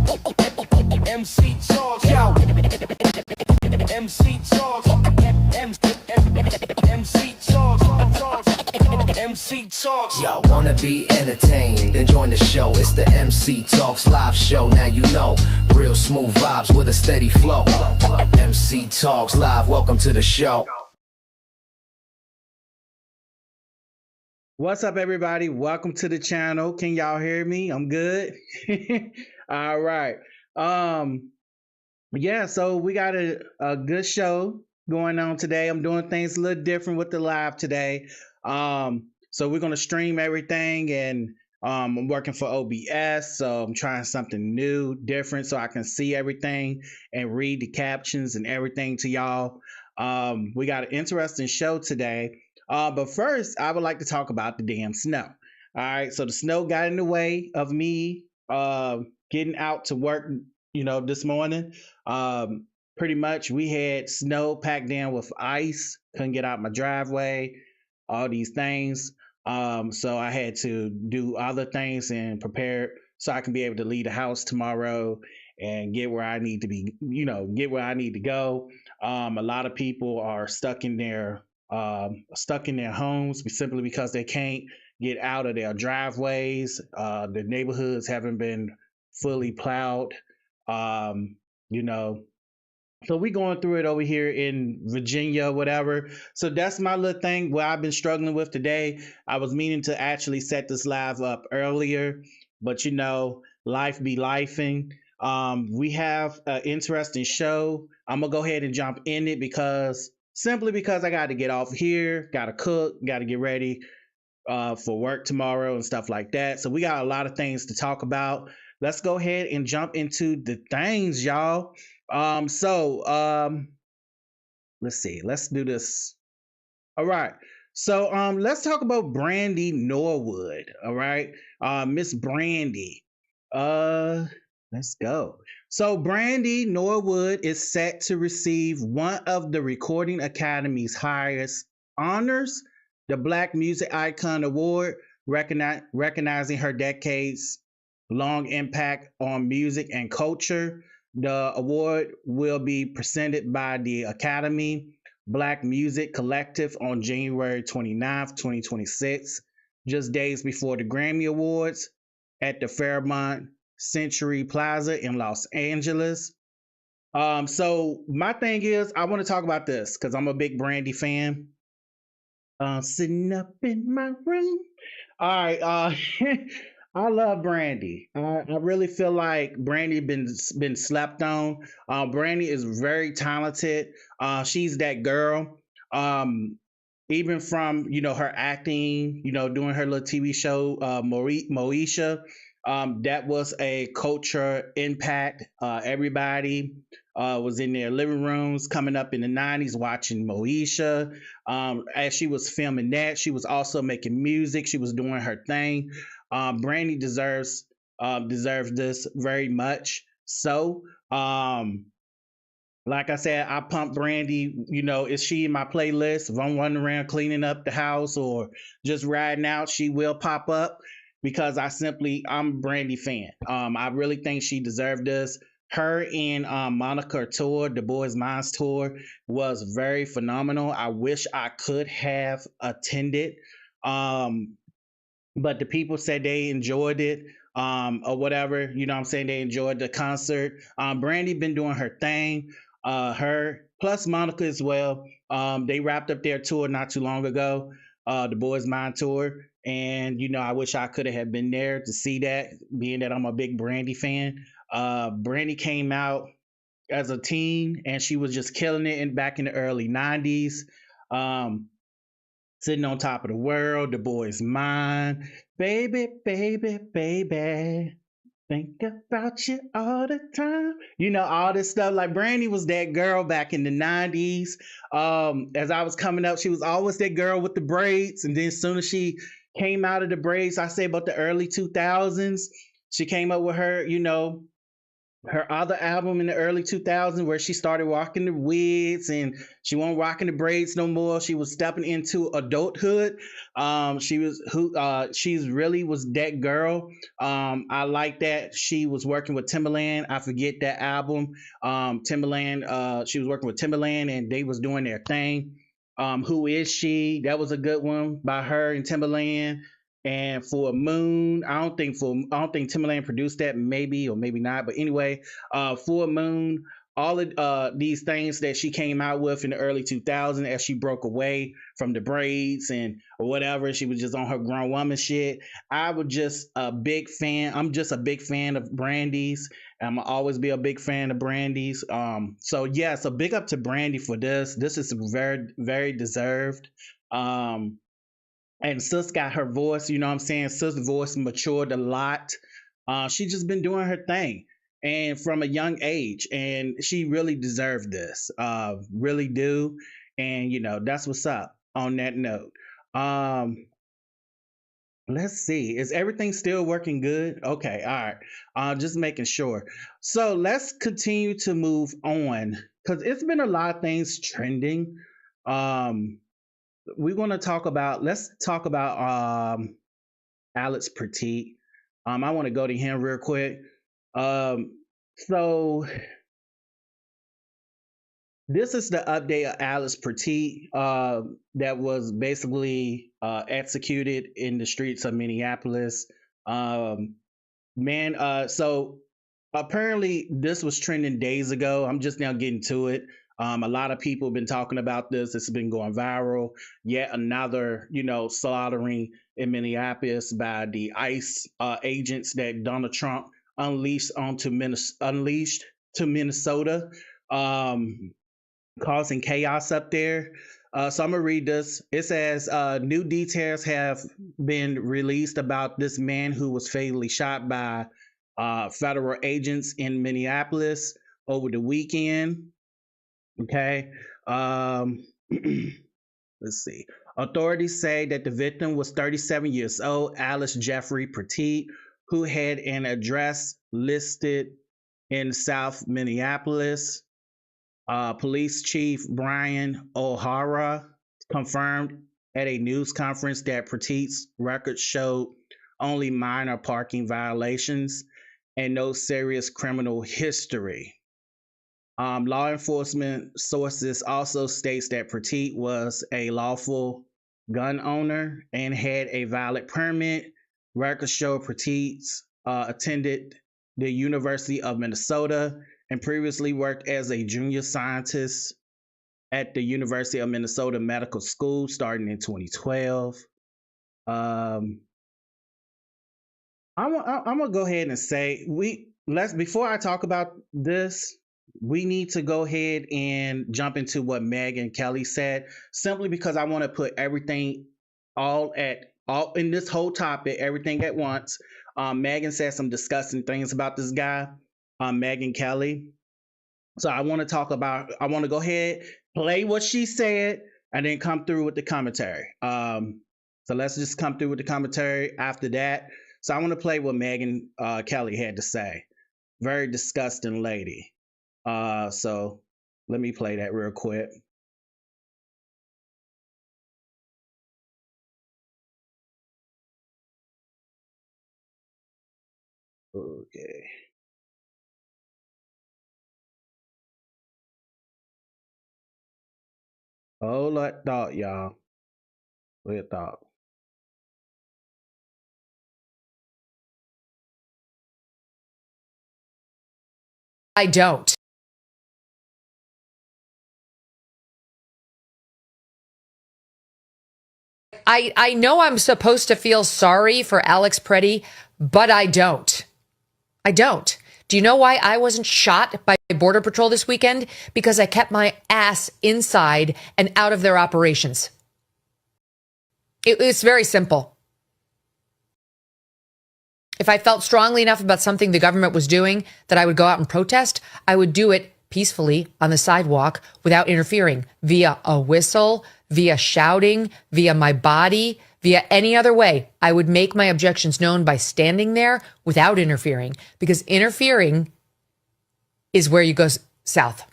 MC talks, yo. MC talks, MC talks, MC talks. Y'all wanna be entertained, then join the show. It's the MC Talks live show. Now you know, real smooth vibes with a steady flow. MC Talks live, welcome to the show. What's up, everybody? Welcome to the channel. Can y'all hear me? I'm good. All right. Yeah, so we got a good show going on today. I'm doing things a little different with the live today. So we're gonna stream everything, and I'm working for OBS, so I'm trying something new, different, so I can see everything and read the captions and everything to y'all. We got an interesting show today. But first, I would like to talk about the damn snow. All right, so the snow got in the way of me getting out to work, this morning. Pretty much we had snow packed down with ice, couldn't get out my driveway, all these things. So I had to do other things and prepare so I can be able to leave the house tomorrow and get where I need to be, get where I need to go. A lot of people are stuck in their homes simply because they can't get out of their driveways. The neighborhoods haven't been fully plowed. So we going through it over here in Virginia, whatever. So that's my little thing what I've been struggling with today. I was meaning to actually set this live up earlier, but life be lifing. We have an interesting show. I'm gonna go ahead and jump in it simply because I got to get off here, got to cook, got to get ready for work tomorrow and stuff like that. So we got a lot of things to talk about. Let's go ahead and jump into the things, y'all. Let's see. Let's do this. All right. So let's talk about Brandy Norwood. All right. Miss Brandy. Let's go. So Brandy Norwood is set to receive one of the Recording Academy's highest honors, the Black Music Icon Award, recognizing her decades-long impact on music and culture. The award will be presented by the Academy Black Music Collective on January 29th, 2026, just days before the Grammy Awards at the Fairmont Century Plaza in Los Angeles. So my thing is, I want to talk about this because I'm a big Brandy fan. Sitting up in my room. All right. I love Brandy. I really feel like Brandy been slept on. Brandy is very talented. She's that girl. Even from her acting, doing her little TV show, Moesha. That was a culture impact. Everybody was in their living rooms coming up in the 90s watching Moesha. As she was filming that, she was also making music. She was doing her thing. Brandy deserves this very much. So, like I said, I pump Brandy. Is she in my playlist? If I'm running around cleaning up the house or just riding out, she will pop up because I'm a Brandy fan. I really think she deserved this. Her and Monica tour, the Boys Minds tour, was very phenomenal. I wish I could have attended. But the people said they enjoyed it, or whatever. What I'm saying? They enjoyed the concert. Brandy been doing her thing. Her plus Monica as well. They wrapped up their tour not too long ago, the Boys Mind tour. And I wish I could have been there to see that, being that I'm a big Brandy fan. Brandy came out as a teen, and she was just killing it back in the early 90s. Sitting on top of the world, the boy's mine. Baby, baby, baby. Think about you all the time. All this stuff. Like Brandy was that girl back in the 90s. As I was coming up, she was always that girl with the braids. And then as soon as she came out of the braids, I say about the early 2000s, she came up with her, her other album in the early 2000s where she started rocking the wigs and she wasn't rocking the braids no more. She was stepping into adulthood. She's really was that girl. I like that she was working with Timbaland. I forget that album. Timbaland, she was working with Timbaland and they was doing their thing. Who Is She? That was a good one by her and Timbaland. And for Moon, I don't think Timbaland produced that, maybe or maybe not. But anyway, for Moon, all of these things that she came out with in the early 2000s as she broke away from the braids and whatever, she was just on her grown woman shit. I was just a big fan. I'm just a big fan of Brandy's. I'm gonna always be a big fan of Brandy's. So yeah, so big up to Brandy for this. This is very, very deserved. And Sis got her voice, you know what I'm saying? Sis' voice matured a lot. She just been doing her thing and from a young age, and she really deserved this. Really do. And you know, that's what's up on that note. Let's see. Is everything still working good? Okay, all right. Just making sure. So let's continue to move on because it's been a lot of things trending. We're going to let's talk about Alex Pretti. I want to go to him real quick. So this is the update of Alex Pretti that was basically executed in the streets of Minneapolis. So apparently this was trending days ago. I'm just now getting to it. A lot of people have been talking about this. It's been going viral. Yet another, slaughtering in Minneapolis by the ICE agents that Donald Trump unleashed to Minnesota, causing chaos up there. So I'm gonna read this. It says new details have been released about this man who was fatally shot by federal agents in Minneapolis over the weekend. Okay. Let's see. Authorities say that the victim was 37 years old, Alex Jeffrey Pretti, who had an address listed in South Minneapolis. Police Chief Brian O'Hara confirmed at a news conference that Pretti's records showed only minor parking violations and no serious criminal history. Law enforcement sources also states that Pretti was a lawful gun owner and had a valid permit. Records show Pretti attended the University of Minnesota and previously worked as a junior scientist at the University of Minnesota Medical School starting in 2012. I'm gonna go ahead and say before I talk about this, we need to go ahead and jump into what Megyn Kelly said, simply because I want to put everything all in this whole topic, everything at once. Megyn said some disgusting things about this guy, Megyn Kelly. So I want to go ahead, play what she said, and then come through with the commentary. So let's just come through with the commentary after that. So I want to play what Megyn Kelly had to say. Very disgusting lady. So let me play that real quick. Okay. Hold that thought, y'all. Weird thought. I don't. I know I'm supposed to feel sorry for Alex Pretti, but I don't. I don't. Do you know why I wasn't shot by Border Patrol this weekend? Because I kept my ass inside and out of their operations. It's very simple. If I felt strongly enough about something the government was doing that I would go out and protest, I would do it peacefully on the sidewalk without interfering, via a whistle, via shouting, via my body, via any other way. I would make my objections known by standing there without interfering, because interfering is where you go south.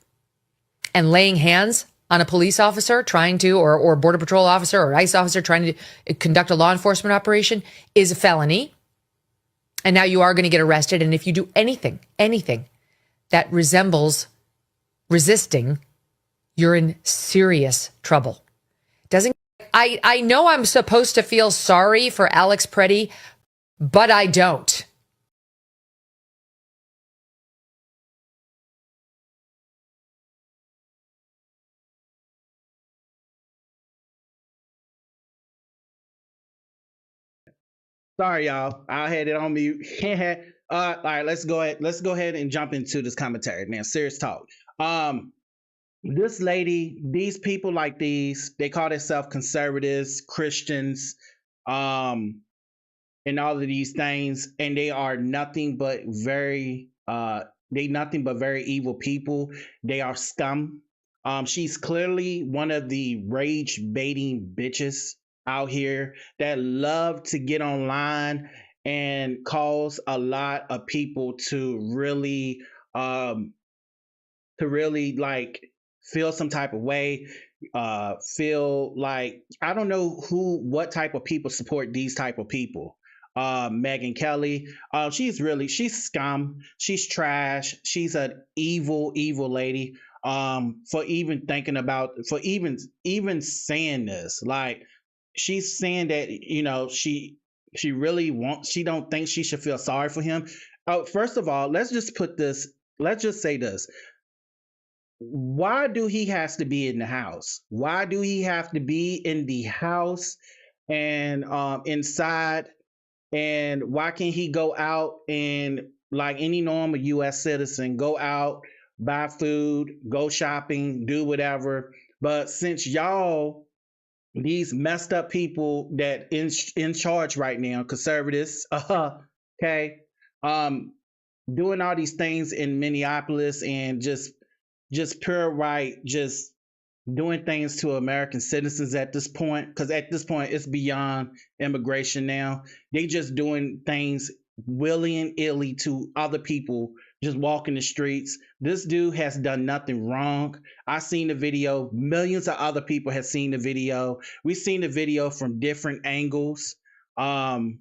And laying hands on a police officer trying to, or border patrol officer or ICE officer trying to conduct a law enforcement operation is a felony. And now you are going to get arrested. And if you do anything that resembles resisting, you're in serious trouble. I know I'm supposed to feel sorry for Alex Pretti, but I don't. Sorry, y'all. I had it on mute. All right, let's go ahead and jump into this commentary now. Serious talk. This lady, these people like these, they call themselves conservatives, Christians, and all of these things, and they are nothing but very evil people. They are scum. She's clearly one of the rage baiting bitches out here that love to get online and cause a lot of people to really like feel some type of way, feel like, I don't know what type of people support these type of people. Megyn Kelly, she's scum, she's trash, she's an evil lady. For even thinking about, for even saying this, like, she's saying that, she don't think she should feel sorry for him. First of all, let's just say this. Why do he has to be in the house? Why do he have to be in the house and inside? And why can't he go out and, like any normal US citizen, go out, buy food, go shopping, do whatever? But since y'all, these messed up people that in charge right now, conservatives, okay, doing all these things in Minneapolis and just pure right, just doing things to American citizens at this point, because at this point it's beyond immigration now. They just doing things willy and illy to other people, just walking the streets. This dude has done nothing wrong. I seen the video. Millions of other people have seen the video. We've seen the video from different angles. And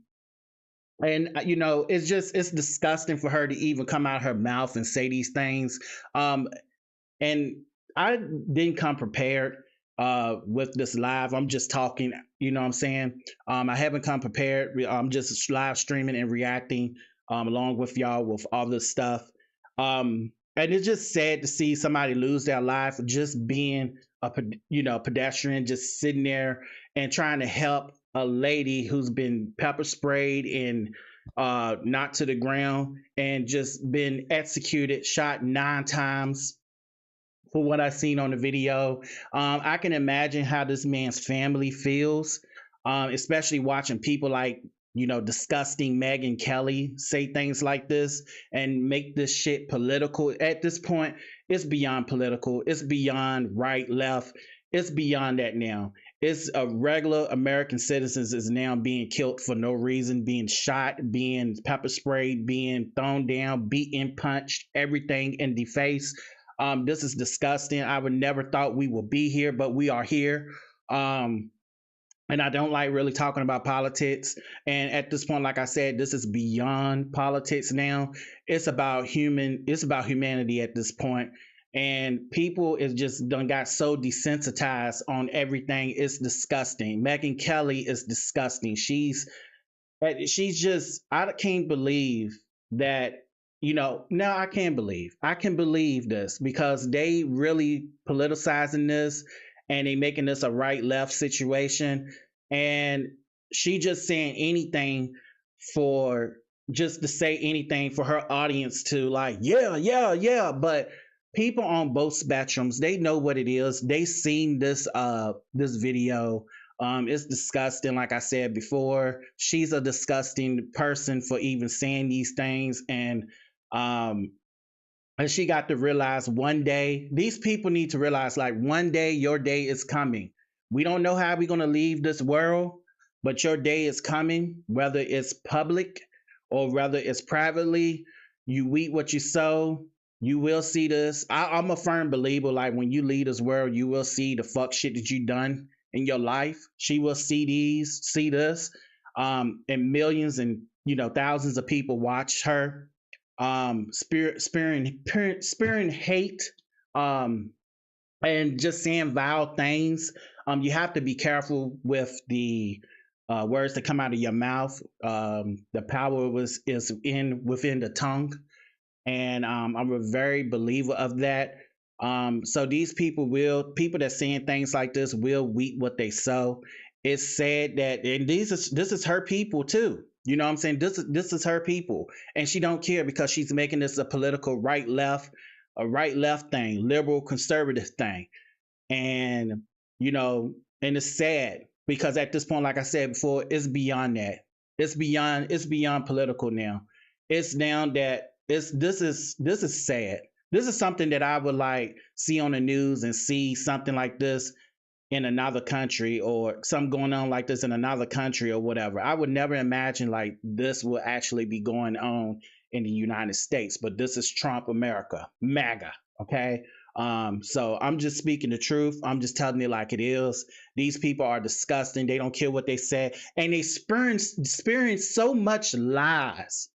it's disgusting for her to even come out of her mouth and say these things. And I didn't come prepared with this live. I'm just talking, you know what I'm saying? I haven't come prepared. I'm just live streaming and reacting along with y'all with all this stuff. And it's just sad to see somebody lose their life just being a pedestrian, just sitting there and trying to help a lady who's been pepper sprayed and knocked to the ground and just been executed, shot 9 times. For what I've seen on the video, I can imagine how this man's family feels, especially watching people like, disgusting Megyn Kelly say things like this and make this shit political. At this point, it's beyond political. It's beyond right, left. It's beyond that now. It's a regular American citizens is now being killed for no reason, being shot, being pepper sprayed, being thrown down, beaten, punched, everything in the face. This is disgusting. I would never thought we would be here, but we are here. And I don't like really talking about politics. And at this point, like I said, this is beyond politics now. It's about humanity at this point. And people is just done got so desensitized on everything. It's disgusting. Megyn Kelly is disgusting. She's just, I can't believe that. No, I can believe this because they really politicizing this and they making this a right left situation. And she just saying anything just to say anything for her audience to like, yeah. But people on both spectrums, they know what it is. They seen this video. It's disgusting. Like I said before, she's a disgusting person for even saying these things. And she got to realize one day, these people need to realize, like, one day your day is coming. We don't know how we're going to leave this world, but your day is coming, whether it's public or whether it's privately. You reap what you sow. You will see this. I'm a firm believer. Like when you leave this world, you will see the fuck shit that you done in your life. She will see this, and millions and thousands of people watch her, spearing hate, um, and just saying vile things. You have to be careful with the words that come out of your mouth. The power is within the tongue, and I'm a very believer of that. So these people that saying things like this will reap what they sow. It's sad that, and this is her people too. You know what I'm saying? This is her people, and she don't care because she's making this a political right left thing, liberal conservative thing, and and it's sad because at this point, like I said before, it's beyond that. It's beyond political now. It's now that this is sad. This is something that I would like see on the news and see something like this in another country, or something going on like this in another country or whatever. I would never imagine like this will actually be going on in the United States, but this is Trump America, MAGA, okay? So I'm just speaking the truth. I'm just telling it like it is. These people are disgusting. They don't care what they say, and they experience so much lies.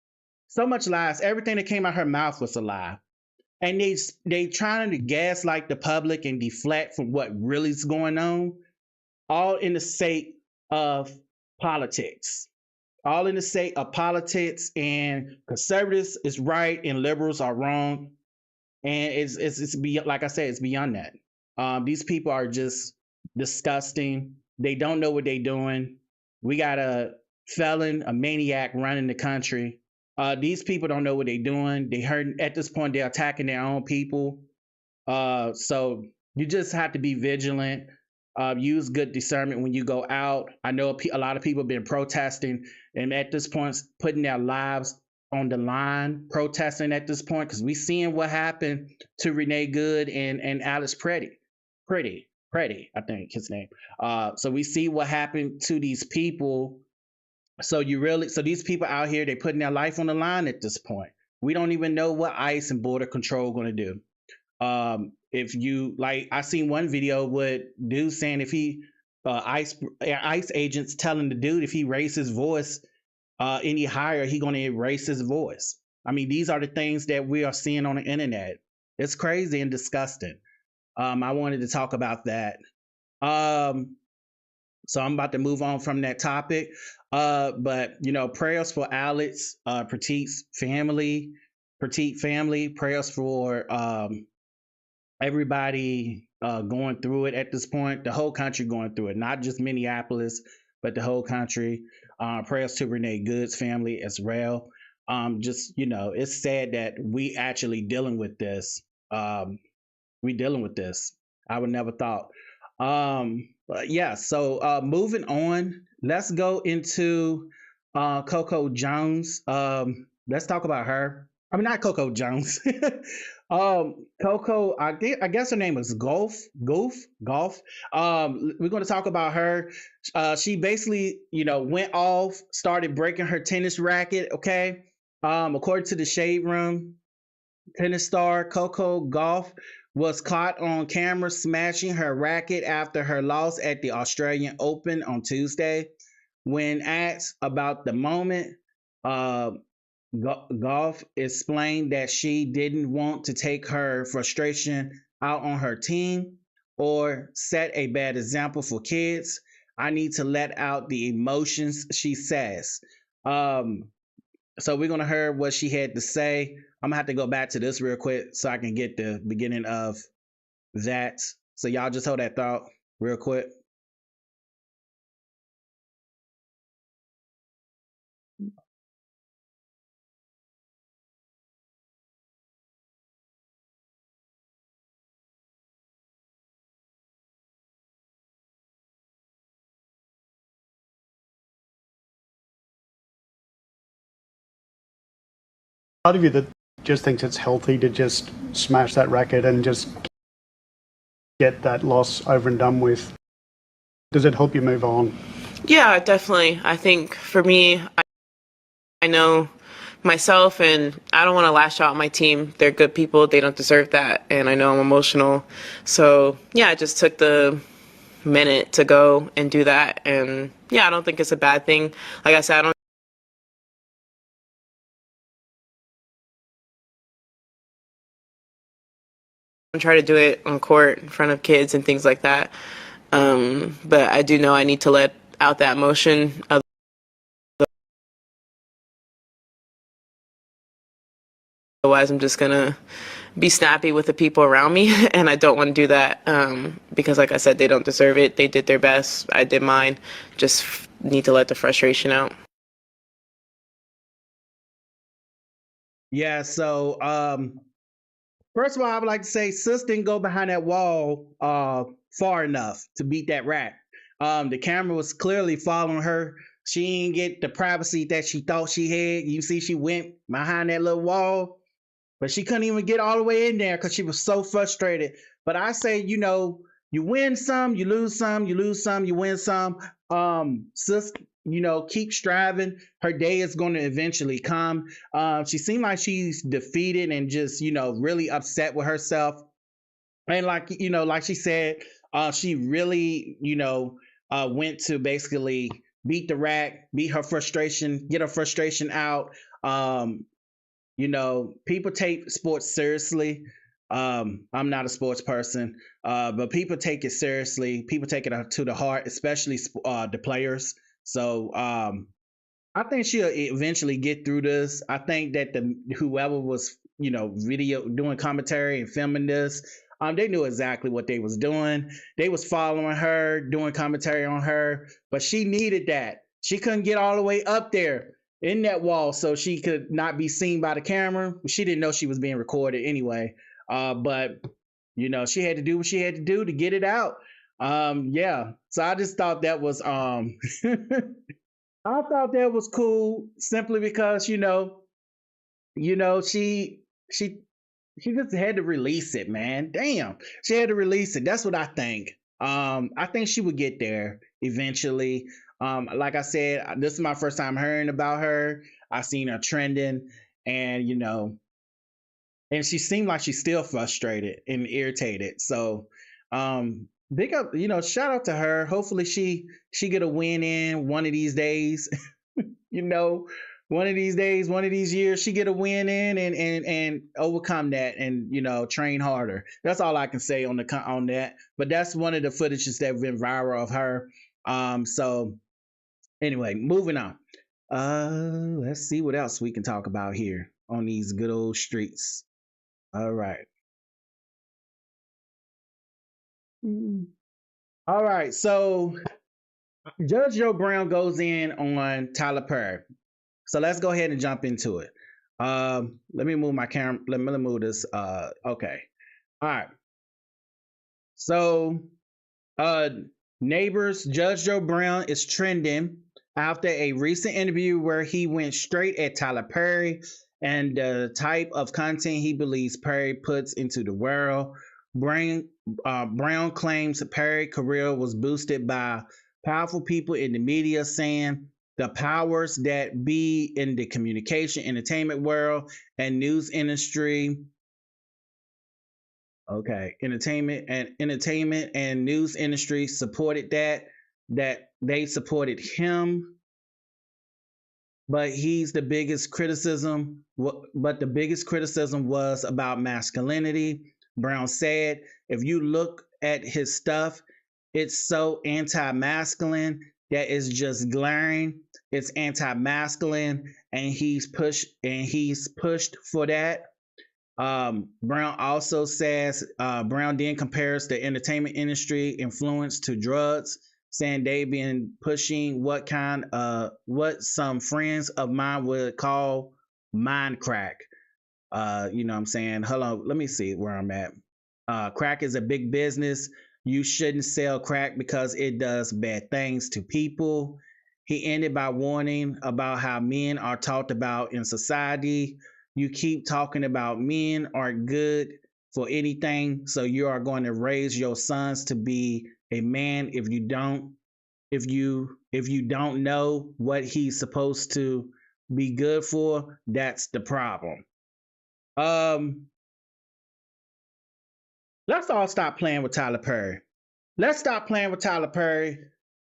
So much lies. Everything that came out her mouth was a lie. And they trying to gaslight the public and deflect from what really is going on, all in the sake of politics. All in the sake of politics, and conservatives is right and liberals are wrong. And it's beyond, like I said, it's beyond that. These people are just disgusting. They don't know what they're doing. We got a felon, a maniac running the country. These people don't know what they're doing. They hurt at this point. They're attacking their own people. So you just have to be vigilant. Use good discernment when you go out. I know a lot of people have been protesting, and at this point, putting their lives on the line, protesting at this point, because we seeing what happened to Renee Good and Alex Pretti, I think his name. So we see what happened to these people. So these people out here, they're putting their life on the line at this point. We don't even know what ICE and Border Control are going to do. If you like, I seen one video with dude saying if he ICE agents telling the dude if he raised his voice any higher, he going to erase his voice. I mean, these are the things that we are seeing on the internet. It's crazy and disgusting. I wanted to talk about that. So I'm about to move on from that topic. But prayers for Alex, Pretti's family, prayers for everybody going through it at this point, the whole country going through it, not just Minneapolis, but the whole country. Prayers to Renee Good's family as well. It's sad that we actually dealing with this. We dealing with this. I would never thought. But yeah, so moving on, let's go into Coco Jones. Let's talk about her. I mean, not Coco Jones. Coco, I guess her name is Gauff. We're going to talk about her. She basically, went off, started breaking her tennis racket. Okay. According to the Shade Room, tennis star Coco Gauff was caught on camera smashing her racket after her loss at the Australian Open on Tuesday. When asked about the moment, Gauff explained that she didn't want to take her frustration out on her team or set a bad example for kids. I need to let out the emotions, she says. So we're going to hear what she had to say. I'm going to have to go back to this real quick so I can get the beginning of that. So y'all just hold that thought real quick. Part of you that just thinks it's healthy to just smash that racket and just get that loss over and done with. Does it help you move on? Yeah, definitely. I think for me, I know myself, and I don't want to lash out on my team. They're good people. They don't deserve that. And I know I'm emotional. So, yeah, I just took the minute to go and do that. And, yeah, I don't think it's a bad thing. Like I said, I don't try to do it on court in front of kids and things like that. But I do know I need to let out that emotion. Otherwise, I'm just going to be snappy with the people around me. And I don't want to do that because, like I said, they don't deserve it. They did their best. I did mine. Just need to let the frustration out. Yeah, so first of all, I would like to say sis didn't go behind that wall far enough to beat that rat. The camera was clearly following her. She didn't get the privacy that she thought she had. You see, she went behind that little wall, but she couldn't even get all the way in there because she was so frustrated. But I say, you know, you win some, you lose some, you lose some, you win some. Sis, you know, keep striving. Her day is going to eventually come. She seemed like she's defeated and just, you know, really upset with herself. And like, you know, like she said, she really, you know, went to basically beat the rack, beat her frustration, get her frustration out. You know, people take sports seriously. I'm not a sports person, but people take it seriously. People take it to the heart, especially the players. So I think she'll eventually get through this. I think that whoever was, you know, video doing commentary and filming this, they knew exactly what they was doing. They was following her, doing commentary on her, but she needed that. She couldn't get all the way up there in that wall so she could not be seen by the camera. She didn't know she was being recorded anyway. But you know, she had to do what she had to do to get it out. Yeah. So I just thought that was I thought that was cool simply because, she just had to release it, man. Damn. She had to release it. That's what I think. I think she would get there eventually. Like I said, this is my first time hearing about her. I seen her trending and and she seemed like she's still frustrated and irritated. So big up, shout out to her. Hopefully she get a win in one of these days. One of these days, one of these years, she get a win in and overcome that and train harder. That's all I can say on that. But that's one of the footages that have been viral of her. So anyway, moving on. Let's see what else we can talk about here on these good old streets. All right. All right. So Judge Joe Brown goes in on Tyler Perry. So let's go ahead and jump into it. Let me move my camera. Let me move this. Okay. All right. So, neighbors, Judge Joe Brown is trending after a recent interview where he went straight at Tyler Perry and the type of content he believes Perry puts into the world. Brown claims Perry's career was boosted by powerful people in the media, saying the powers that be in the communication, entertainment world, and news industry. Okay, entertainment and news industry supported that they supported him, but the biggest criticism was about masculinity. Brown said, if you look at his stuff, it's so anti-masculine that is just glaring. It's anti-masculine, and he's pushed for that. Brown also says Brown then compares the entertainment industry influence to drugs, saying they've been pushing what some friends of mine would call mind crack. You know what I'm saying? Hold on, let me see where I'm at. Crack is a big business. You shouldn't sell crack because it does bad things to people. He ended by warning about how men are talked about in society. You keep talking about men aren't good for anything, so you are going to raise your sons to be a man if you don't know what he's supposed to be good for, that's the problem. Um, let's all stop playing with Tyler Perry. Let's stop playing with Tyler Perry.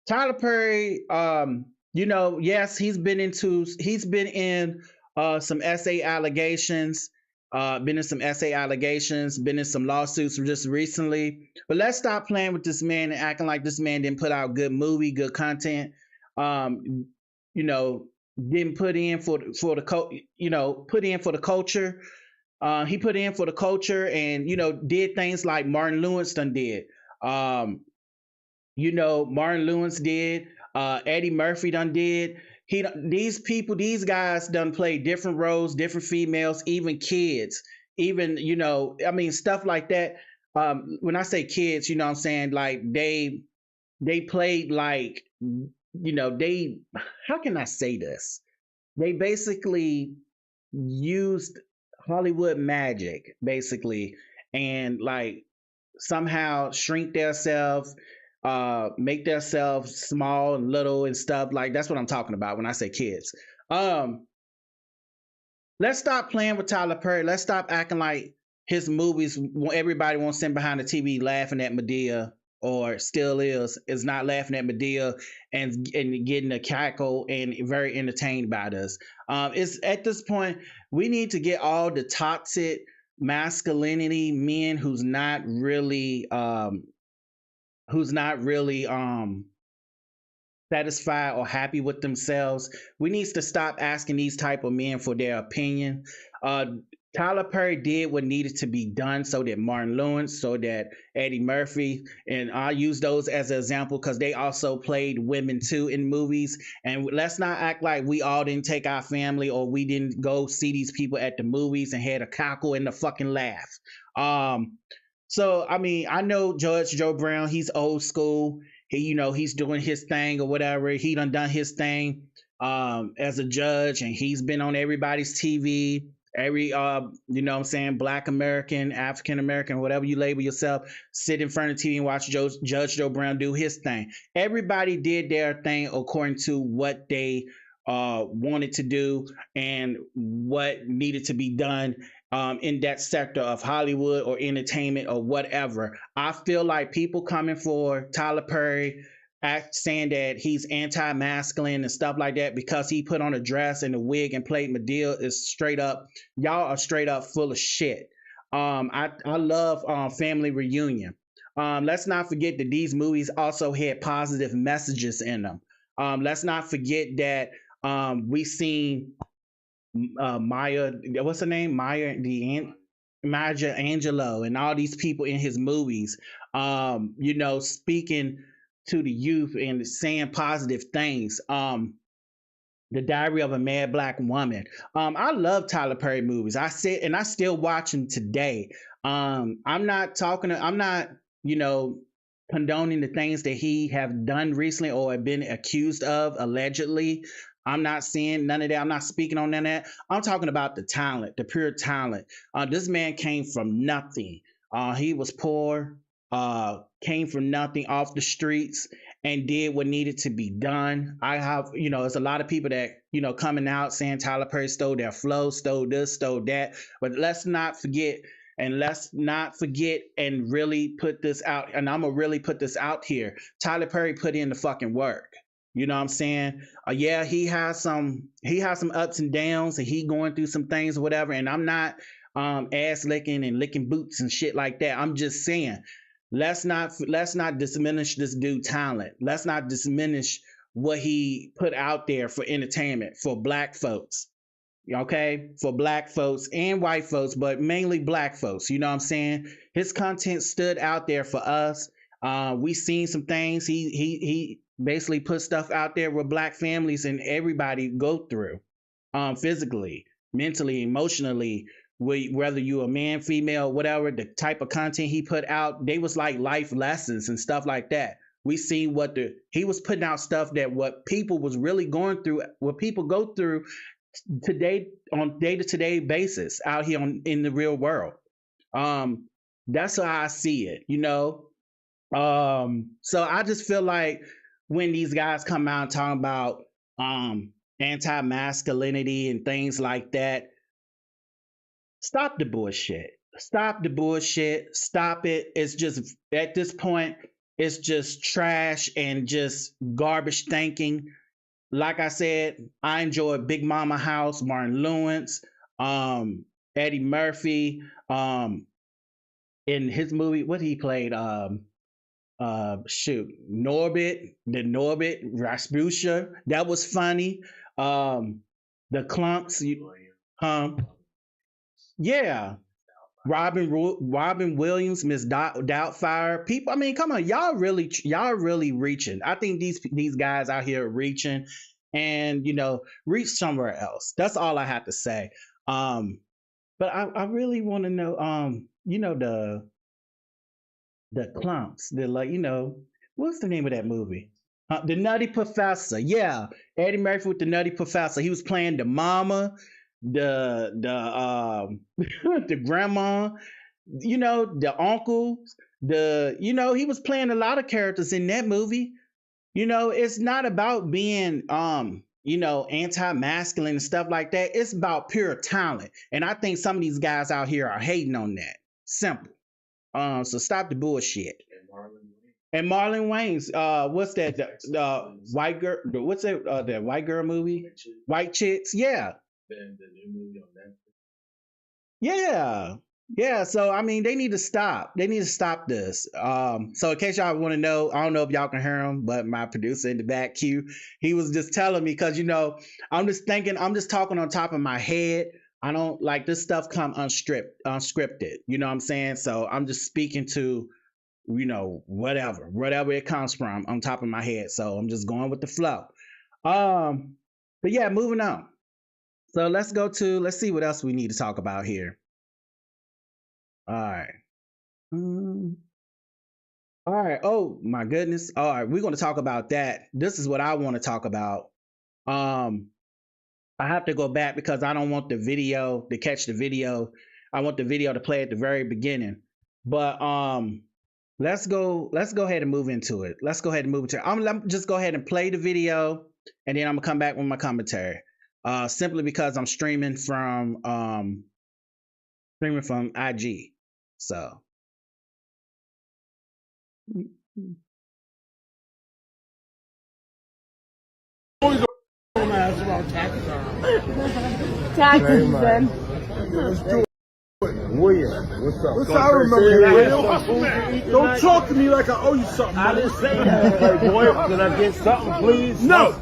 Tyler Perry, yes, he's been in some SA allegations, been in some lawsuits just recently. But let's stop playing with this man and acting like this man didn't put out good movie, good content. You know, didn't put in for put in for the culture. He put in for the culture and did things like Martin Lewis done did. Martin Lewis did. Eddie Murphy done did. These guys done play different roles, different females, even kids, even stuff like that. When I say kids, you know what I'm saying, like they played like they how can I say this? They basically used Hollywood magic, basically, and like somehow shrink themselves, make themselves small and little and stuff. Like that's what I'm talking about when I say kids. Let's stop playing with Tyler Perry. Let's stop acting like his movies. Everybody won't sit behind the TV laughing at Medea, or still is not laughing at Medea and getting a cackle and very entertained by this. It's at this point we need to get all the toxic masculinity men who's not really satisfied or happy with themselves. We need to stop asking these type of men for their opinion. Tyler Perry did what needed to be done, so that Martin Lewis, so that Eddie Murphy, and I use those as an example because they also played women too in movies. And let's not act like we all didn't take our family or we didn't go see these people at the movies and had a cackle and a fucking laugh. So I mean, I know Judge Joe Brown, he's old school. He's doing his thing or whatever. He done his thing as a judge, and he's been on everybody's TV. Every Black American, African American, whatever you label yourself, sit in front of TV and watch Judge Joe Brown do his thing. Everybody did their thing according to what they wanted to do and what needed to be done in that sector of Hollywood or entertainment or whatever. I feel like people coming for Tyler Perry, saying that he's anti-masculine and stuff like that because he put on a dress and a wig and played Medea is straight up. Y'all are straight up full of shit. I love Family Reunion. Let's not forget that these movies also had positive messages in them. Let's not forget that we seen Maya, what's her name? Maya Angelou and all these people in his movies, speaking to the youth and saying positive things. The Diary of a Mad Black Woman. I love Tyler Perry movies. I sit and I still watch them today. I'm not condoning the things that he have done recently or have been accused of allegedly. I'm not saying none of that. I'm not speaking on none of that. I'm talking about the talent, the pure talent. This man came from nothing. He was poor, came from nothing, off the streets, and did what needed to be done. I have, there's a lot of people that, coming out saying Tyler Perry stole their flow, stole this, stole that. But let's not forget and really put this out. And I'm going to really put this out here. Tyler Perry put in the fucking work. You know what I'm saying? Yeah, he has some ups and downs, and he going through some things or whatever. And I'm not ass licking and licking boots and shit like that. I'm just saying, let's not diminish this dude's talent. Let's not diminish what he put out there for entertainment for Black folks. Okay, for Black folks and white folks, but mainly Black folks. You know what I'm saying? His content stood out there for us. We seen some things. He basically put stuff out there where Black families and everybody go through, physically, mentally, emotionally, whether you a man, female, whatever, the type of content he put out, they was like life lessons and stuff like that. We see he was putting out stuff that what people was really going through, what people go through today on day-to-day basis out here in the real world. That's how I see it, So I just feel like when these guys come out and talking about anti-masculinity and things like that. Stop the bullshit. Stop the bullshit. Stop it. It's just at this point, it's just trash and just garbage thinking. Like I said, I enjoy Big Mama House, Martin Lawrence, Eddie Murphy, in his movie, what he played, Norbit, the Norbit, Rasputia, that was funny. The Clumps, yeah, Robin Williams, Miss Doubtfire. People, I mean, come on, y'all really reaching. I think these guys out here are reaching, and reach somewhere else. That's all I have to say. But I really want to know, the Clumps, what's the name of that movie? The Nutty Professor. Yeah, Eddie Murphy with the Nutty Professor. He was playing the mama, the the grandma, the uncles, he was playing a lot of characters in that movie. It's not about being anti-masculine and stuff like that. It's about pure talent. And I think some of these guys out here are hating on that. Simple. So stop the bullshit. And Marlon Wayans, what's that? The white girl. What's that? The white girl movie? White Chicks. Yeah. The new movie on Netflix. Yeah. Yeah. So I mean, they need to stop. They need to stop this. So in case y'all want to know, I don't know if y'all can hear him, but my producer in the back, Q, he was just telling me because I'm just thinking, I'm just talking on top of my head. I don't like this stuff come unscripted. You know what I'm saying? So I'm just speaking to whatever it comes from on top of my head. So I'm just going with the flow. But yeah, moving on. So let's see what else we need to talk about here. All right. All right. Oh my goodness. All right. We're going to talk about that. This is what I want to talk about. I have to go back because I don't want the video to catch the video. I want the video to play at the very beginning. But let's go ahead and move into it. I'm just go ahead and play the video, and then I'm gonna come back with my commentary. Simply because I'm streaming from IG. So taxes then. Let's do it. William, what's up? What's up? I remember you, William. Don't talk to me like I owe you something. I didn't say that. Hey, boy, can I get something, please? No.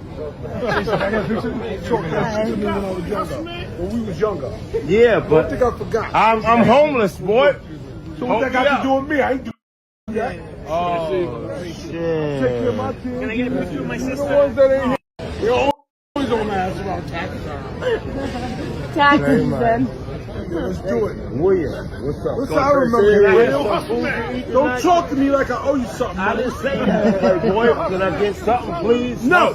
When we was younger. Yeah, but I think I forgot. I'm homeless, boy. So what that got to do with me? I ain't do that. Oh, shit. Take care of my kids. Can I get a picture of my sister? The ones that ain't here. They always on my ass about taxes. Taxes then. Let's do it. William, what's up? What's up? I remember you, William. Don't talk to me like I owe you something. I didn't say that. Hey, boy, can I get something, please? No.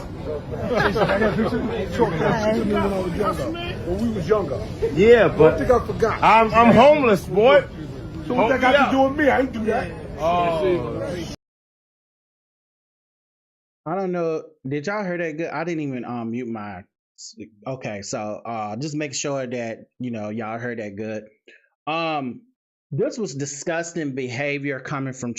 When we was younger. Yeah, but I think I forgot. I'm homeless, boy. So what that got to do with me? I ain't do that. Oh. I don't know. Did y'all hear that good? I didn't even mute my. Okay, so just make sure that y'all heard that good. This was disgusting behavior coming from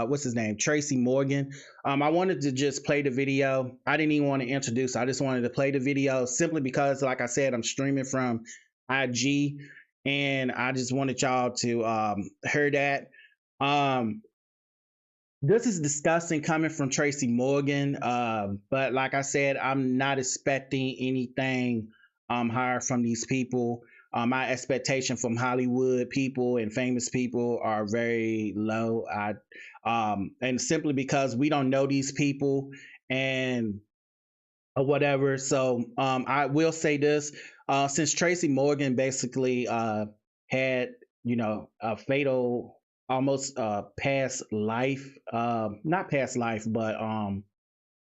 what's his name? Tracy Morgan. I wanted to just play the video. I didn't even want to introduce. I just wanted to play the video simply because, like I said, I'm streaming from IG, and I just wanted y'all to hear that. This is disgusting coming from Tracy Morgan, but like I said, I'm not expecting anything higher from these people. My expectation from Hollywood people and famous people are very low. And simply because we don't know these people and or whatever. So I will say this: since Tracy Morgan basically had a fatal almost past life, not past life, but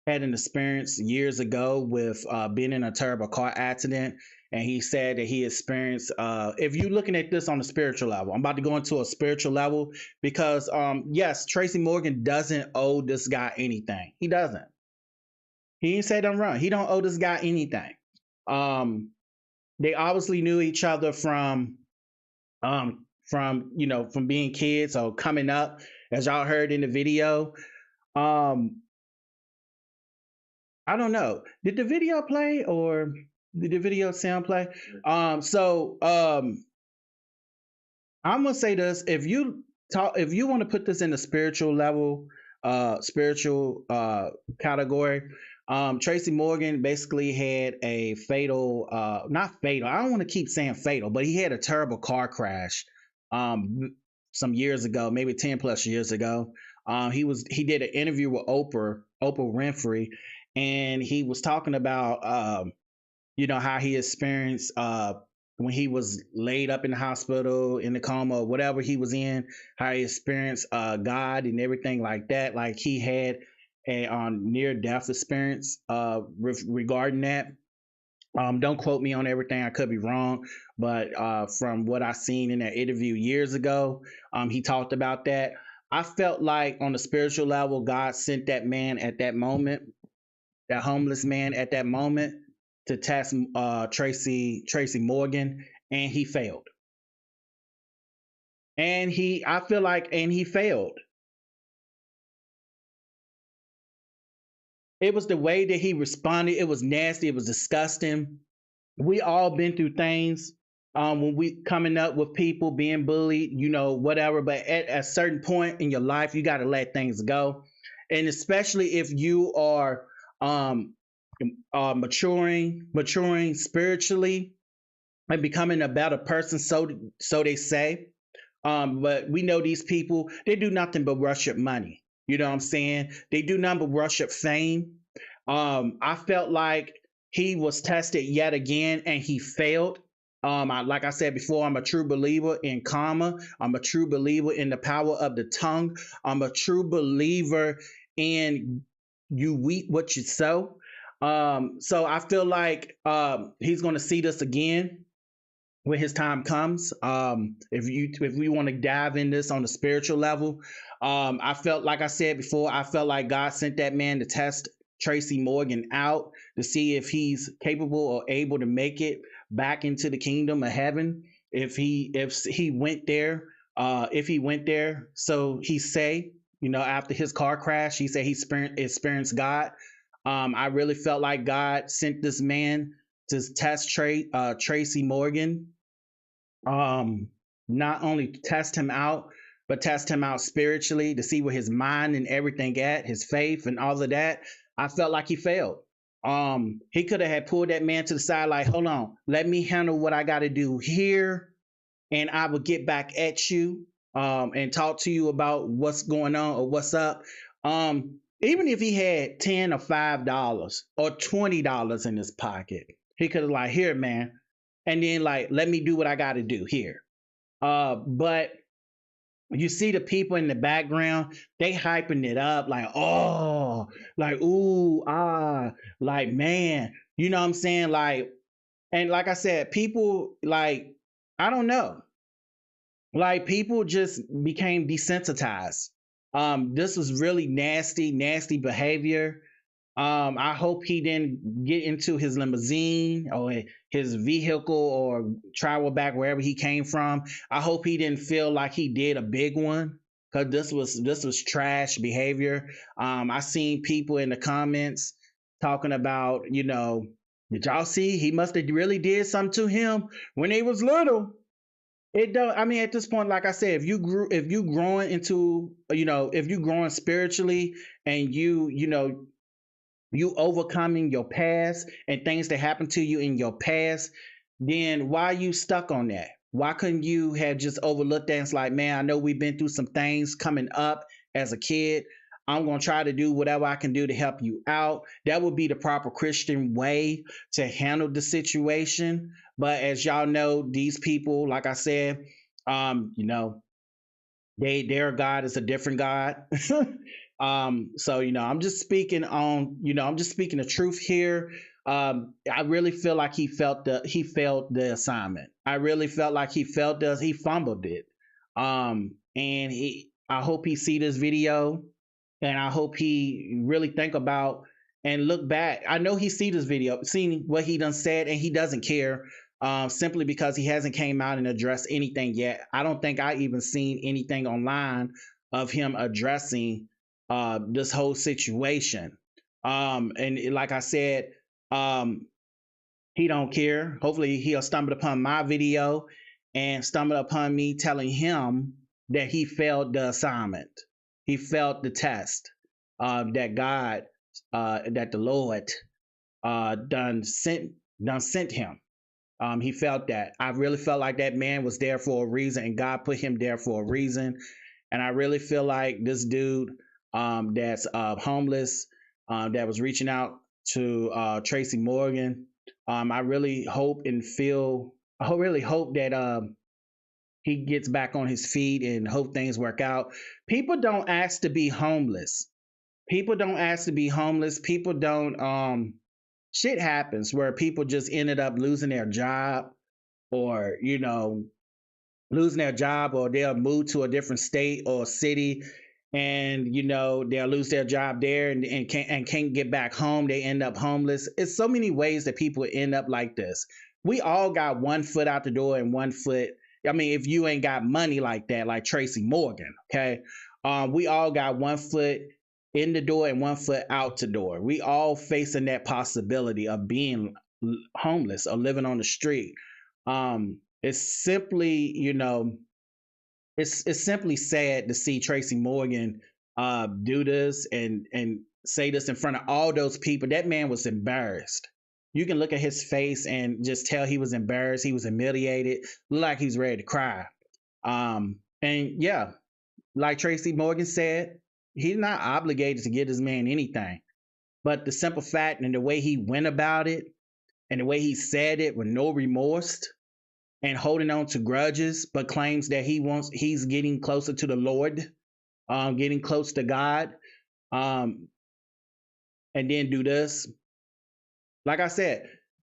had an experience years ago with being in a terrible car accident. And he said that he experienced, if you're looking at this on a spiritual level, I'm about to go into a spiritual level because, yes, Tracy Morgan doesn't owe this guy anything. He doesn't. He ain't said I'm wrong. He don't owe this guy anything. They obviously knew each other from being kids or coming up, as y'all heard in the video. Um, I don't know. Did the video play or did the video sound play? I'm gonna say this: if you want to put this in the spiritual level, spiritual category, Tracy Morgan basically had a fatal, not fatal. I don't want to keep saying fatal, but he had a terrible car crash, some years ago, maybe 10+ years ago. He did an interview with Oprah Winfrey, and he was talking about how he experienced when he was laid up in the hospital in the coma or whatever he was in, how he experienced God and everything like that. Like he had a near death experience regarding that. Don't quote me on everything. I could be wrong, but from what I seen in that interview years ago, he talked about that. I felt like on the spiritual level, God sent that man at that moment, that homeless man at that moment, to test Tracy Morgan, and he failed. And he failed. It was the way that he responded. It was nasty. It was disgusting. We all been through things when we coming up with people being bullied, whatever. But at a certain point in your life, you got to let things go, and especially if you are maturing spiritually and becoming a better person, so they say. But we know these people, they do nothing but worship money. You know what I'm saying? They do nothing but worship fame. I felt like he was tested yet again and he failed. Like I said before, I'm a true believer in karma. I'm a true believer in the power of the tongue. I'm a true believer in you reap what you sow. So I feel like he's going to see this again when his time comes. If we want to dive in this on the spiritual level, I felt like I said before, I felt like God sent that man to test Tracy Morgan out to see if he's capable or able to make it back into the kingdom of heaven. If he went there, so he say, after his car crash, he said he experienced God. I really felt like God sent this man to test Tracy Morgan. Not only test him out, but test him out spiritually to see where his mind and everything at, his faith and all of that. I felt like he failed. He could have had pulled that man to the side, like, hold on, let me handle what I got to do here, and I will get back at you and talk to you about what's going on or what's up. Even if he had $10 or $5 or $20 in his pocket, he could have like, here, man, and then like, let me do what I got to do here. But you see the people in the background, they hyping it up like, oh, like, ooh, ah, like, man, you know what I'm saying? Like, and like I said, people like, I don't know, like people just became desensitized. This was really nasty behavior. I hope he didn't get into his limousine or his vehicle or travel back wherever he came from. I hope he didn't feel like he did a big one, because this was trash behavior. I seen people in the comments talking about, did y'all see he must have really did something to him when he was little? It don't. I mean, at this point, like I said, if you growing into, if you growing spiritually and you overcoming your past and things that happened to you in your past, then why are you stuck on that? Why couldn't you have just overlooked that? It's like, man, I know we've been through some things coming up as a kid. I'm going to try to do whatever I can do to help you out. That would be the proper Christian way to handle the situation. But as y'all know, these people, like I said, their God is a different God. So, I'm just speaking the truth here. I really feel like he failed the assignment. I really felt like he fumbled it. I hope he see this video, and I hope he really think about and look back. I know he see this video, seen what he done said, and he doesn't care. Simply because he hasn't came out and addressed anything yet. I don't think I even seen anything online of him addressing this whole situation. And like I said, he don't care. Hopefully he'll stumble upon my video and stumble upon me telling him that he failed the assignment. He failed the test that God, that the Lord done sent him. He felt that. I really felt like that man was there for a reason, and God put him there for a reason. And I really feel like this dude that's homeless, that was reaching out to Tracy Morgan. I really hope and feel, I really hope that he gets back on his feet and hope things work out. People don't ask to be homeless. People don't ask to be homeless. People don't, shit happens where people just ended up losing their job, or, you know, losing their job, or they'll move to a different state or city, and, you know, they'll lose their job there and can't get back home. They end up homeless. It's so many ways that people end up like this. We all got one foot out the door and one foot. I mean, if you ain't got money like that, like Tracy Morgan, okay? We all got one foot in the door and one foot out the door. We all facing that possibility of being homeless or living on the street. It's simply, you know, it's simply sad to see Tracy Morgan do this and say this in front of all those people. That man was embarrassed. You can look at his face and just tell he was embarrassed. He was humiliated, looked like he was ready to cry. And yeah, like Tracy Morgan said, he's not obligated to give this man anything. But the simple fact and the way he went about it and the way he said it with no remorse and holding on to grudges, but claims that he's getting closer to the Lord, getting close to God, and then do this. Like I said,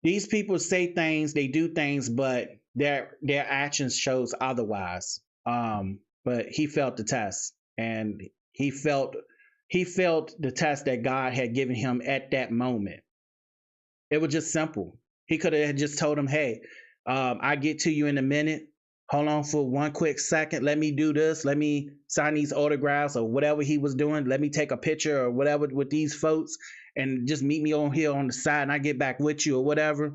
these people say things, they do things, but their actions shows otherwise. But he felt the test, and he felt the test that God had given him at that moment. It was just simple. He could have just told him, "Hey, I get to you in a minute. Hold on for one quick second. Let me do this. Let me sign these autographs," or whatever he was doing. Let me take a picture or whatever with these folks, and just meet me on here on the side, and I get back with you or whatever.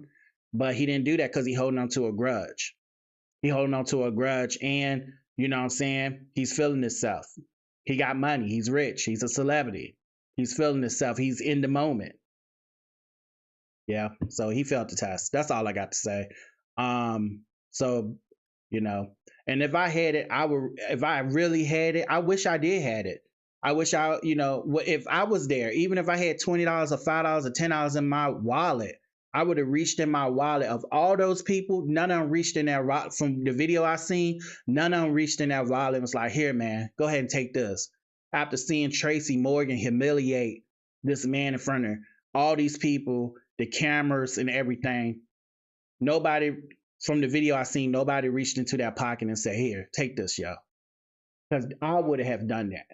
But he didn't do that because he holding on to a grudge. He holding on to a grudge, and you know what I'm saying? He's feeling himself. He got money. He's rich. He's a celebrity. He's feeling himself. He's in the moment. Yeah. So he felt the test. That's all I got to say. So, you know, and if I had it, if I really had it, I wish I did had it. I wish you know, if I was there, even if I had $20 or $5 or $10 in my wallet, I would have reached in my wallet of all those people. None of them reached in that wallet. From the video I seen, none of them reached in that wallet and was like, "Here, man, go ahead and take this." After seeing Tracy Morgan humiliate this man in front of all these people, the cameras and everything, nobody from the video I seen, nobody reached into their pocket and said, "Here, take this, yo." Because I would have done that.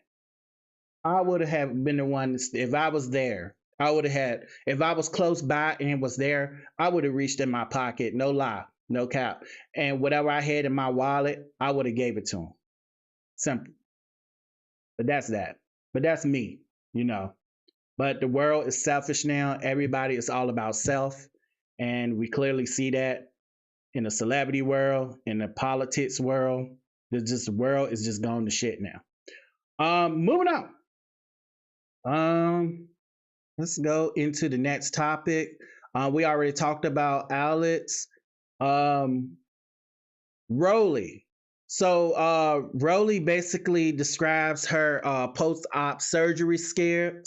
I would have been the one, if I was there. I would have had, if I was close by and was there, I would have reached in my pocket, no lie, no cap. And whatever I had in my wallet, I would have gave it to him. Simple. But that's that. But that's me, you know. But the world is selfish now. Everybody is all about self. And we clearly see that in the celebrity world, in the politics world. The world is just going to shit now. Moving on. Let's go into the next topic. We already talked about Alex. Rollie. So Rollie basically describes her post-op surgery scare.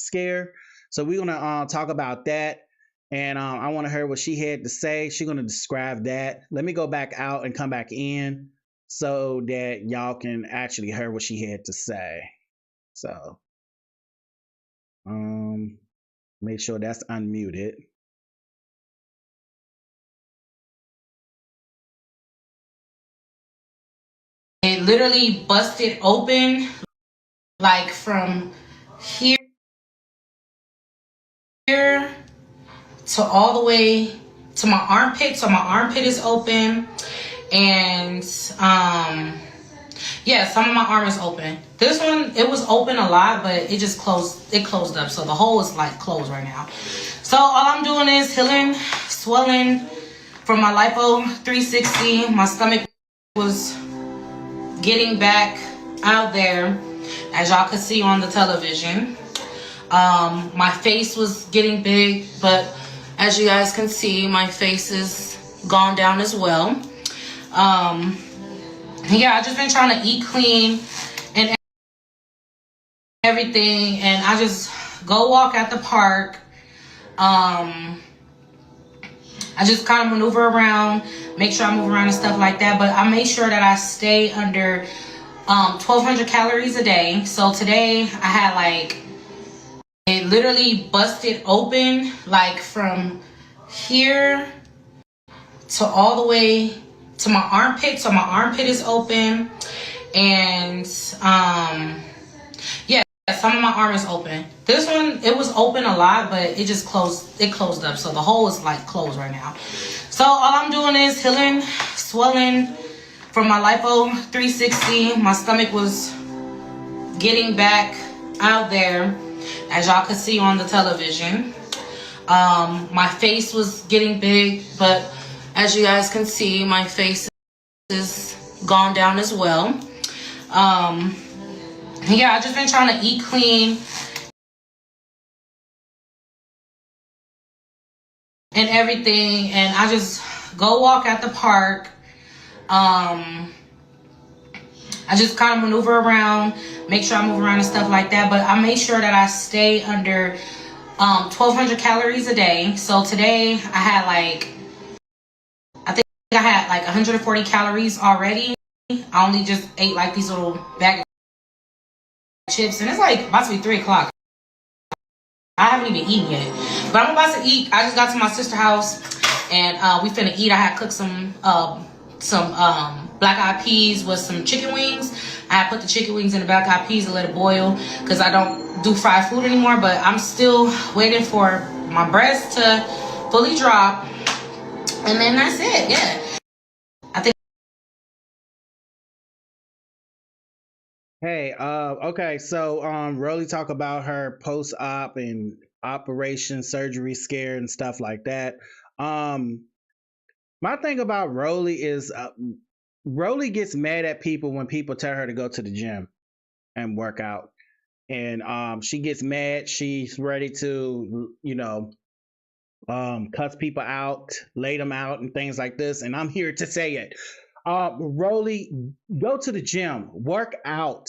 So we're gonna talk about that, and I want to hear what she had to say. She's gonna describe that. Let me go back out and come back in so that y'all can actually hear what she had to say. So make sure that's unmuted. It literally busted open, like from here to all the way to my armpit. So my armpit is open, and yeah, some of my arm is open. This one, it was open a lot, but it just closed. It closed up, so the hole is like closed right now. So all I'm doing is healing swelling from my lipo 360. My stomach was getting back out there, as y'all could see on the television. My face was getting big, but as you guys can see, my face is gone down as well. Yeah, I just been trying to eat clean and everything, and I just go walk at the park. I just kind of maneuver around, make sure I move around and stuff like that, but I make sure that I stay under 1,200 calories a day. So today I had like, it literally busted open, like from here to all the way to my armpit. So my armpit is open, and yeah, some of my arm is open. This one, it was open a lot, but it just closed. It closed up, so the hole is like closed right now. So all I'm doing is healing swelling from my lipo 360. My stomach was getting back out there, as y'all could see on the television. My face was getting big, but as you guys can see, my face is gone down as well. Yeah, I just been trying to eat clean and everything, and I just go walk at the park. I just kind of maneuver around, make sure I move around and stuff like that, but I make sure that I stay under 1,200 calories a day. So today I had like, I had like 140 calories already. I only just ate like these little bag of chips, and it's like about to be 3 o'clock. I haven't even eaten yet, but I'm about to eat. I just got to my sister's house, and we finna eat. I had cooked some black eyed peas with some chicken wings. I had put the chicken wings in the black eyed peas and let it boil, because I don't do fried food anymore, but I'm still waiting for my breast to fully drop, and then that's it. Yeah, I think. Hey, okay, so Rollie talk about her post-op and operation surgery scare and stuff like that. My thing about Rollie is Rollie gets mad at people when people tell her to go to the gym and work out. And she gets mad, she's ready to, cuss people out, lay them out, and things like this. And I'm here to say it. Rollie, go to the gym, work out.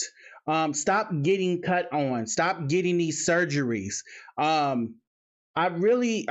Stop getting cut on. Stop getting these surgeries. I really,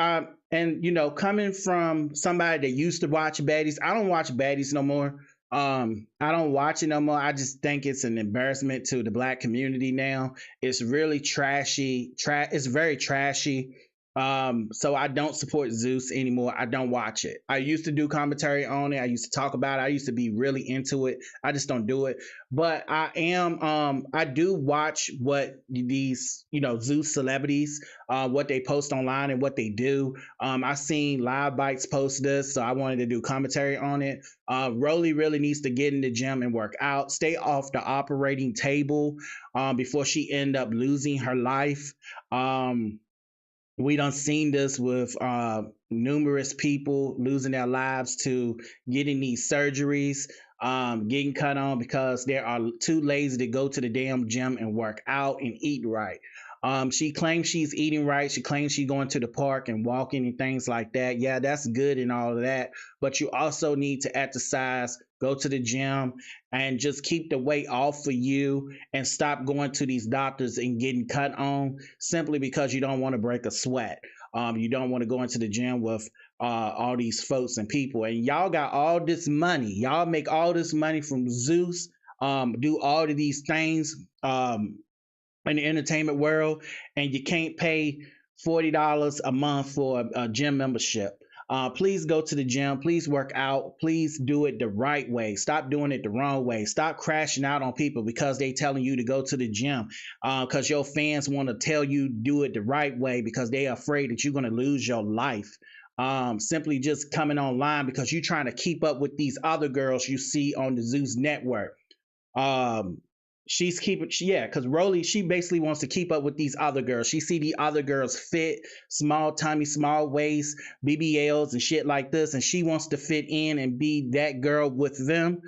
coming from somebody that used to watch baddies, I don't watch baddies no more. I don't watch it no more. I just think it's an embarrassment to the black community now. It's really trashy. It's very trashy. So I don't support Zeus anymore. I don't watch it. I used to do commentary on it. I used to talk about it. I used to be really into it. I just don't do it. But I do watch what these, Zeus celebrities, what they post online and what they do. I seen Live Bites post this, so I wanted to do commentary on it. Rollie really needs to get in the gym and work out. Stay off the operating table before she end up losing her life. We done seen this with numerous people losing their lives to getting these surgeries, getting cut on because they are too lazy to go to the damn gym and work out and eat right. She claims she's eating right. She claims she's going to the park and walking and things like that. Yeah, that's good and all of that. But you also need to exercise, go to the gym, and just keep the weight off for you and stop going to these doctors and getting cut on simply because you don't want to break a sweat. You don't want to go into the gym with all these folks and people. And y'all got all this money. Y'all make all this money from Zeus, do all of these things. In the entertainment world, and you can't pay $40 a month for a gym membership. Please go to the gym. Please work out. Please do it the right way. Stop doing it the wrong way. Stop crashing out on people because they telling you to go to the gym. Because your fans want to tell you do it the right way because they are afraid that you're going to lose your life. Simply just coming online because you're trying to keep up with these other girls you see on the Zeus network. She's keeping, yeah, because Rollie, she basically wants to keep up with these other girls. She see the other girls fit, small tummy, small waist, BBLs and shit like this, and she wants to fit in and be that girl with them,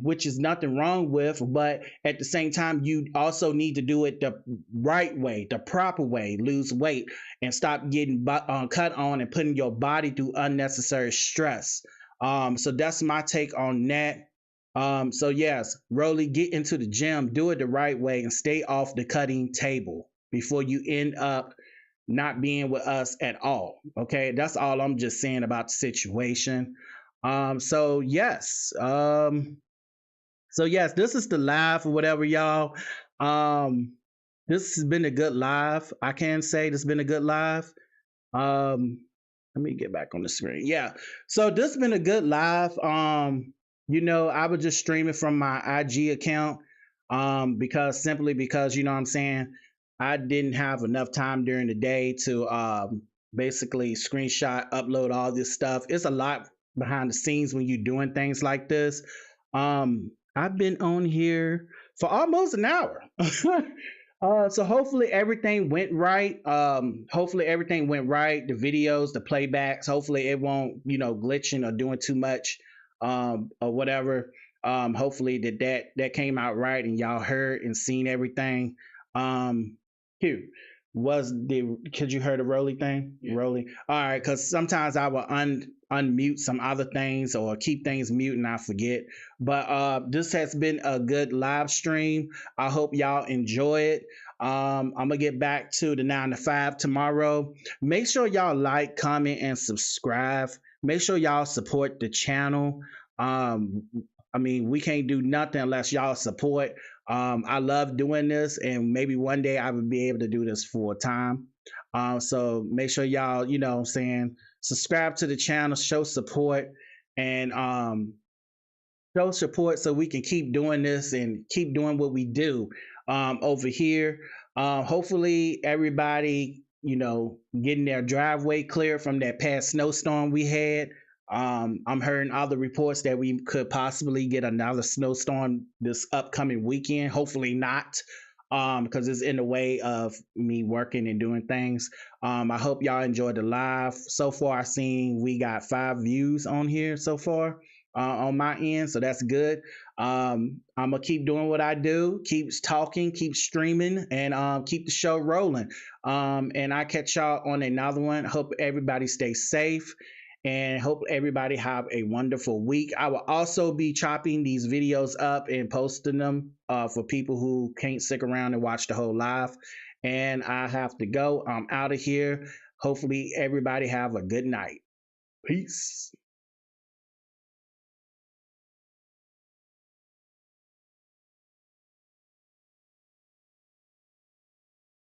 which is nothing wrong with. But at the same time, you also need to do it the right way, the proper way, lose weight and stop getting cut on and putting your body through unnecessary stress. So that's my take on that. So yes, Rollie, get into the gym, do it the right way, and stay off the cutting table before you end up not being with us at all. Okay, that's all I'm just saying about the situation. So yes, this is the live or whatever, y'all. This has been a good live. I can say this has been a good live. Let me get back on the screen. Yeah, so this has been a good live. I was just streaming from my IG account because you know what I'm saying, I didn't have enough time during the day to basically screenshot, upload all this stuff. It's a lot behind the scenes when you're doing things like this. I've been on here for almost an hour. So hopefully everything went right. The videos, the playbacks, hopefully it won't, glitching or doing too much. Or whatever. Hopefully that came out right and y'all heard and seen everything. Here could you heard the Rollie thing? Yeah. Rollie. All right, because sometimes I will unmute some other things or keep things mute and I forget. But this has been a good live stream. I hope y'all enjoy it. I'm gonna get back to the 9 to 5 tomorrow. Make sure y'all like, comment, and subscribe. Make sure y'all support the channel. We can't do nothing unless y'all support. I love doing this, and maybe one day I would be able to do this full time. So make sure y'all, subscribe to the channel, show support, and show support so we can keep doing this and keep doing what we do over here. Hopefully everybody, getting their driveway clear from that past snowstorm we had. I'm hearing other reports that we could possibly get another snowstorm this upcoming weekend. Hopefully not, because it's in the way of me working and doing things. I hope y'all enjoyed the live. So far, I've seen we got 5 views on here so far on my end, so that's good. I'm gonna keep doing what I do, keep talking, keep streaming, and keep the show rolling. And I catch y'all on another one. Hope everybody stays safe. And hope everybody have a wonderful week. I will also be chopping these videos up and posting them for people who can't stick around and watch the whole live. And I have to go. I'm out of here. Hopefully everybody have a good night. Peace.